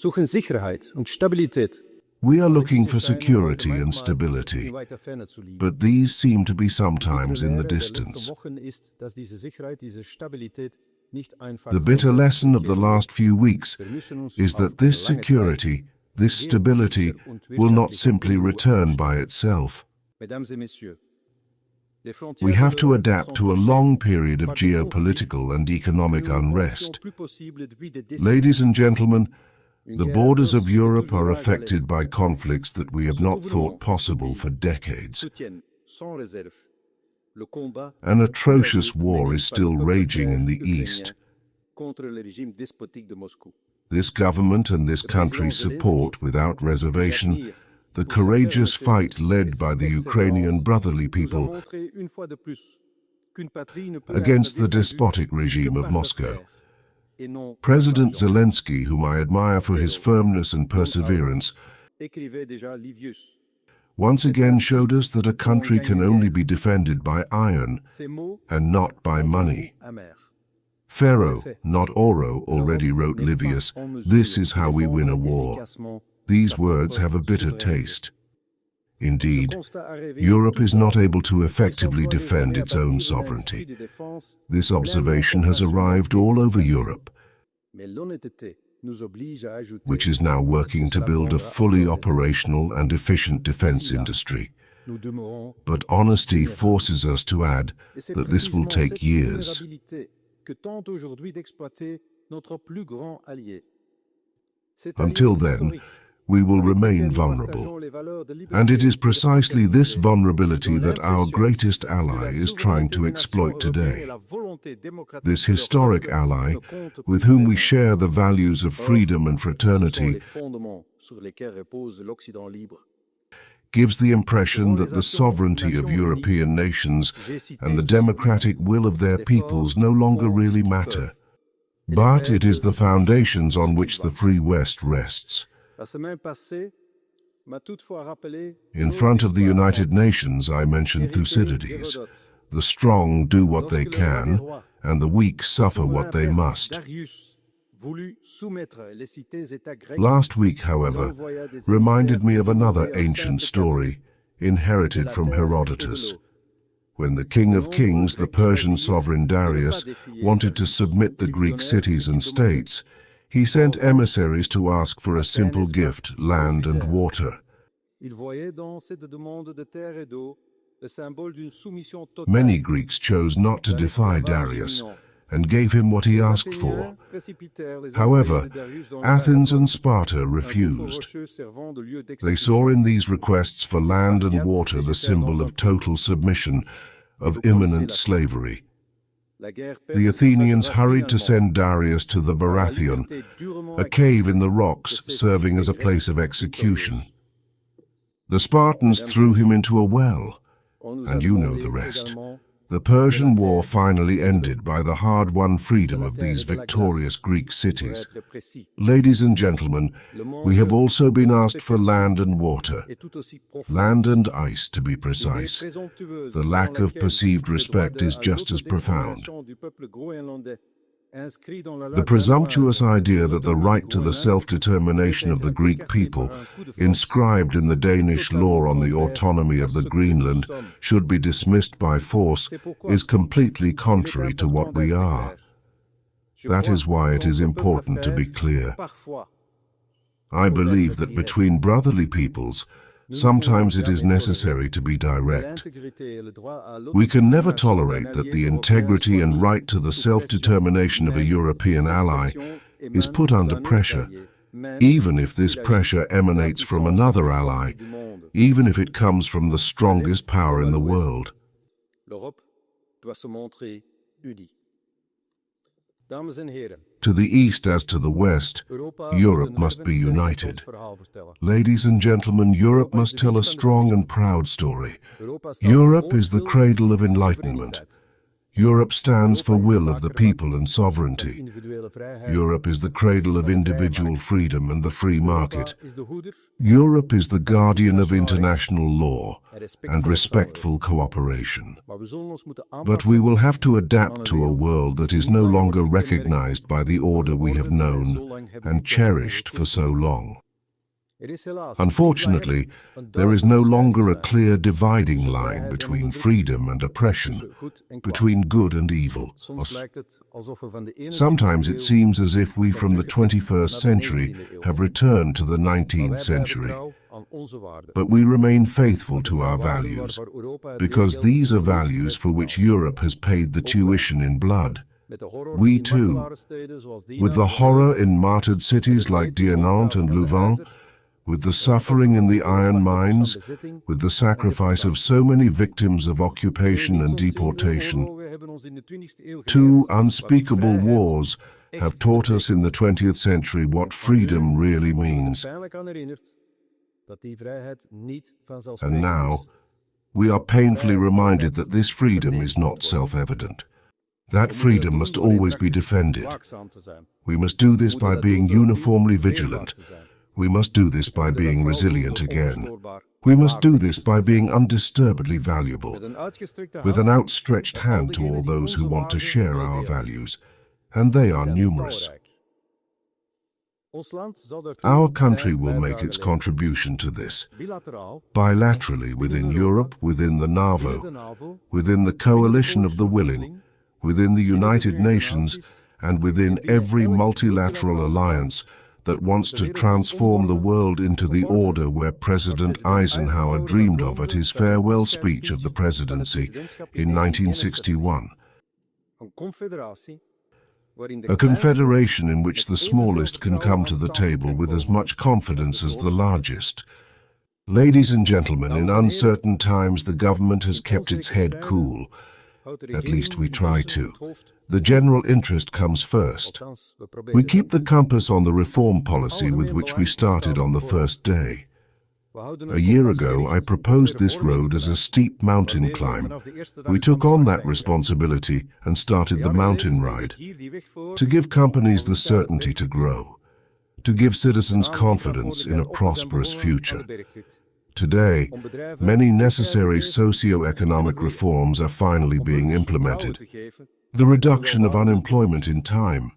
suchen Sicherheit und Stabilität. We are looking for security and stability, but these seem to be sometimes in the distance. The bitter lesson of the last few weeks is that this security, this stability, will not simply return by itself. We have to adapt to a long period of geopolitical and economic unrest. Ladies and gentlemen, the borders of Europe are affected by conflicts that we have not thought possible for decades. An atrocious war is still raging in the East. This government and this country support, without reservation, the courageous fight led by the Ukrainian brotherly people against the despotic regime of Moscow. President Zelensky, whom I admire for his firmness and perseverance, once again showed us that a country can only be defended by iron and not by money. Pharaoh, not Oro, already wrote Livius, "This is how we win a war." These words have a bitter taste. Indeed, Europe is not able to effectively defend its own sovereignty. This observation has arrived all over Europe, which is now working to build a fully operational and efficient defense industry. But honesty forces us to add that this will take years. Until then, we will remain vulnerable. And it is precisely this vulnerability that our greatest ally is trying to exploit today. This historic ally, with whom we share the values of freedom and fraternity, gives the impression that the sovereignty of European nations and the democratic will of their peoples no longer really matter. But it is the foundations on which the Free West rests. In front of the United Nations, I mentioned Thucydides. The strong do what they can, and the weak suffer what they must. Last week, however, reminded me of another ancient story, inherited from Herodotus. When the King of Kings, the Persian sovereign Darius, wanted to submit the Greek cities and states, he sent emissaries to ask for a simple gift, land and water. Many Greeks chose not to defy Darius and gave him what he asked for. However, Athens and Sparta refused. They saw in these requests for land and water the symbol of total submission, of imminent slavery. The Athenians hurried to send Darius to the Baratheon, a cave in the rocks serving as a place of execution. The Spartans threw him into a well, and you know the rest. The Persian War finally ended by the hard-won freedom of these victorious Greek cities. Ladies and gentlemen, we have also been asked for land and water, land and ice to be precise. The lack of perceived respect is just as profound. The presumptuous idea that the right to the self-determination of the Greek people, inscribed in the Danish law on the autonomy of the Greenland, should be dismissed by force is completely contrary to what we are. That is why it is important to be clear. I believe that between brotherly peoples, sometimes it is necessary to be direct. We can never tolerate that the integrity and right to the self-determination of a European ally is put under pressure, even if this pressure emanates from another ally, even if it comes from the strongest power in the world. To the east as to the west, Europe must be united. Ladies and gentlemen, Europe must tell a strong and proud story. Europe is the cradle of enlightenment. Europe stands for will of the people and sovereignty. Europe is the cradle of individual freedom and the free market. Europe is the guardian of international law and respectful cooperation. But we will have to adapt to a world that is no longer recognized by the order we have known and cherished for so long. Unfortunately, there is no longer a clear dividing line between freedom and oppression, between good and evil. Sometimes it seems as if we from the 21st century have returned to the 19th century. But we remain faithful to our values, because these are values for which Europe has paid the tuition in blood. We too, with the horror in martyred cities like Dinant and Louvain, with the suffering in the iron mines, with the sacrifice of so many victims of occupation and deportation, two unspeakable wars have taught us in the 20th century what freedom really means. And now, we are painfully reminded that this freedom is not self-evident. That freedom must always be defended. We must do this by being uniformly vigilant. We must do this by being resilient again. We must do this by being undisturbedly valuable, with an outstretched hand to all those who want to share our values, and they are numerous. Our country will make its contribution to this, bilaterally within Europe, within the NAVO, within the coalition of the willing, within the United Nations, and within every multilateral alliance that wants to transform the world into the order where President Eisenhower dreamed of at his farewell speech of the presidency in 1961. A confederation in which the smallest can come to the table with as much confidence as the largest. Ladies and gentlemen, in uncertain times the government has kept its head cool. At least we try to. The general interest comes first. We keep the compass on the reform policy with which we started on the first day. A year ago, I proposed this road as a steep mountain climb. We took on that responsibility and started the mountain ride, to give companies the certainty to grow, to give citizens confidence in a prosperous future. Today, many necessary socio-economic reforms are finally being implemented. The reduction of unemployment in time,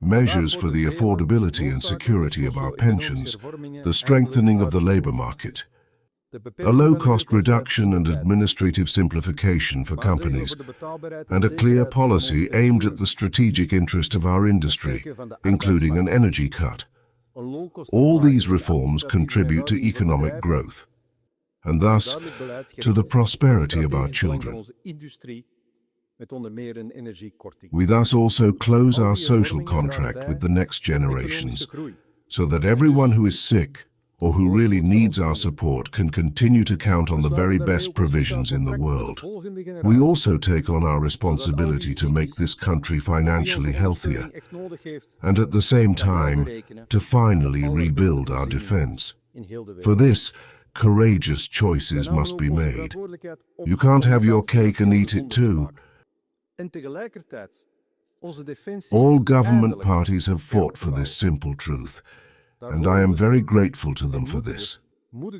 measures for the affordability and security of our pensions, the strengthening of the labor market, a low-cost reduction and administrative simplification for companies, and a clear policy aimed at the strategic interest of our industry, including an energy cut. All these reforms contribute to economic growth, and thus to the prosperity of our children. We thus also close our social contract with the next generations, so that everyone who is sick or who really needs our support can continue to count on the very best provisions in the world. We also take on our responsibility to make this country financially healthier, and at the same time, to finally rebuild our defense. For this, courageous choices must be made. You can't have your cake and eat it too. All government parties have fought for this simple truth, and I am very grateful to them for this.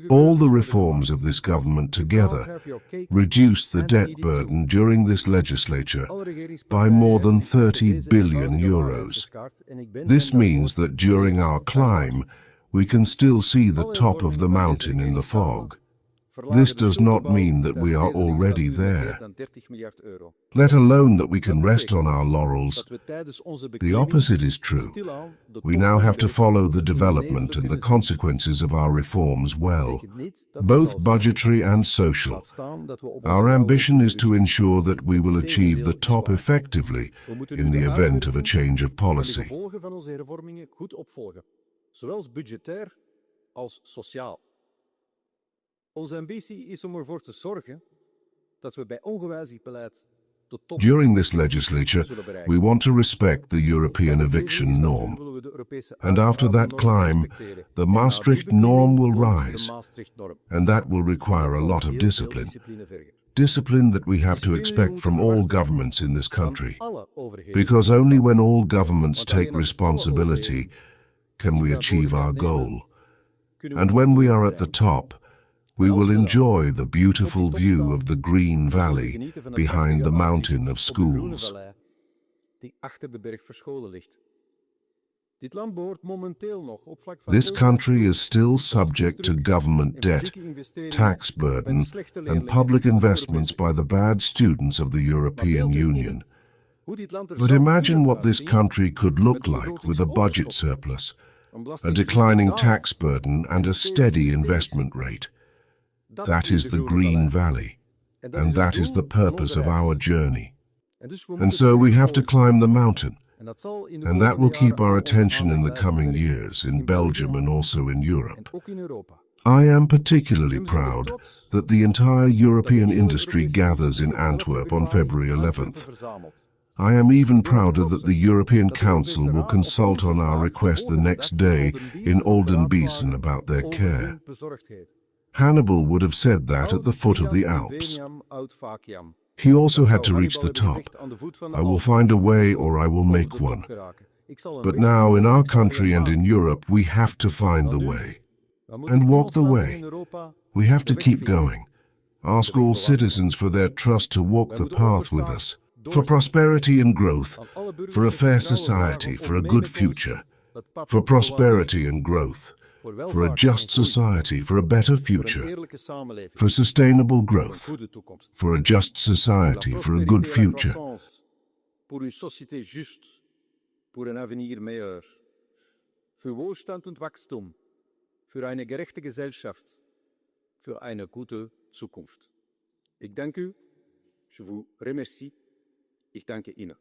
All the reforms of this government together reduced the debt burden during this legislature by more than 30 billion euros. This means that during our climb, we can still see the top of the mountain in the fog. This does not mean that we are already there, let alone that we can rest on our laurels. The opposite is true. We now have to follow the development and the consequences of our reforms well, both budgetary and social. Our ambition is to ensure that we will achieve the top effectively in the event of a change of policy. Zowel budgetair als sociaal. Onze ambitie is om ervoor te zorgen dat we bij ongewijzigd beleid de top. During this legislature, we want to respect the European eviction norm. And after that climb, the Maastricht norm will rise, and that will require a lot of discipline. discipline that we have to expect from all governments in this country, because only when all governments take responsibility can we achieve our goal. And when we are at the top, we will enjoy the beautiful view of the green valley behind the mountain of schools. This country is still subject to government debt, tax burden, and public investments by the bad students of the European Union. But imagine what this country could look like with a budget surplus, a declining tax burden, and a steady investment rate. That is the Green Valley, and that is the purpose of our journey. And so we have to climb the mountain, and that will keep our attention in the coming years, in Belgium and also in Europe. I am particularly proud that the entire European industry gathers in Antwerp on February 11th. I am even prouder that the European Council will consult on our request the next day in Oldenbiesen about their care. Hannibal would have said that at the foot of the Alps. He also had to reach the top. I will find a way or I will make one. But now in our country and in Europe, we have to find the way and walk the way. We have to keep going. Ask all citizens for their trust to walk the path with us, for prosperity and growth, for a fair society, for a good future, for prosperity and growth, for a just society, for a better future, for sustainable growth, for a just society, for a good future. Voor een société just, voor een avenir meilleur, für Wohlstand und Wachstum, für eine gerechte Gesellschaft, für eine gute Zukunft. Ik dank u, je vous remercie, ich danke Ihnen.